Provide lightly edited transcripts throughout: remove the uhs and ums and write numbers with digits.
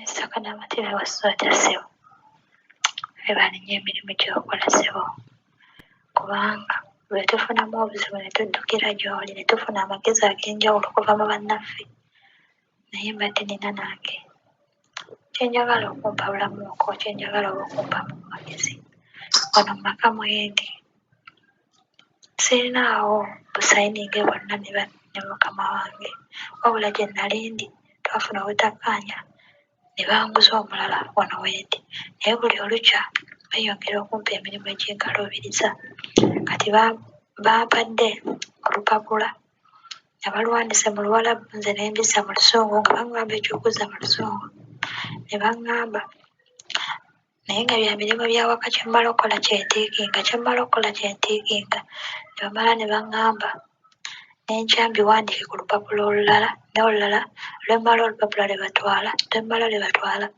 Mr. Kanamatira wasooja ssebo. Weebale nnyo emirimu gy'okola ssebo. Kubanga lwe tufunamu obuzibu ne tuddukira gy'oli ne tufuna amagezi ag'enjawulo okuva mu bannaffe. Naye mbadde nina nange kye njagala okumpa bulamu okwo, kye njagala oba okumpamu magezi. Wano mu maka mwendi sirinaawo busayininge bwonna ne mukama wange, wabula gye nali ndi twafuna obutakkaanya ne banguza omulala wano wendi. Naye buli olukya beeyongera okumpa emirimu egy'enkalubiriza. Kati bampadde olupapula nga baluwandiise mu Luwarabu, nze ne mbissa mu Lusungu nga baŋŋamba eky'okuzza mu Lusungu. Ne baŋŋamba naye nga bya mirimu bya waka kye mmala okukola kyentiikinga. Ne bamala ne baŋŋamba n'enkya mbiwandiike ku lupapula olulala, n'olulala lwe mmala olupapula lwe batwala.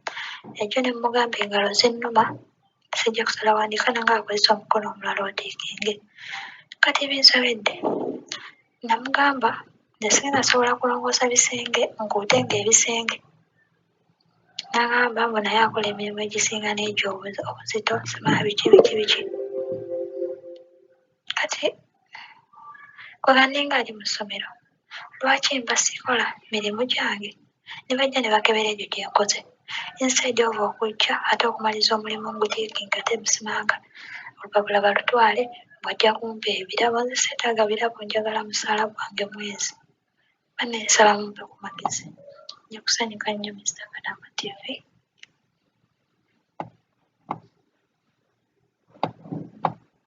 Ekyo ne mmugamba engalo zinnuma, sijja kusala wandiika nange akozesa omukono omulala otiikinge. Kati binsobedde. Namugamba nze sigenda sobola kulongoosa bisenge nkuutenga ebisenge. N'aŋŋamba mbu naye akola emirimu egisinga n'egyo obuzito, simanya biki. Kati kwe gandi nga ali mu ssomero, lwaki mba sikola mirimu gyange? Ne bajja ne bakebera egyo gye nkoze. Instead of okujja ate okumaliza omulimu ngutiikinga ate musimanga olupapula balutwale, bw'ajja kumpa ebirabo. Nze seetaaga birabo, njagala musaala gwange mwezi. Banne nsaba mumpe ku magezi. Nja kusanyuka nnyo Mr. Kadamba TV.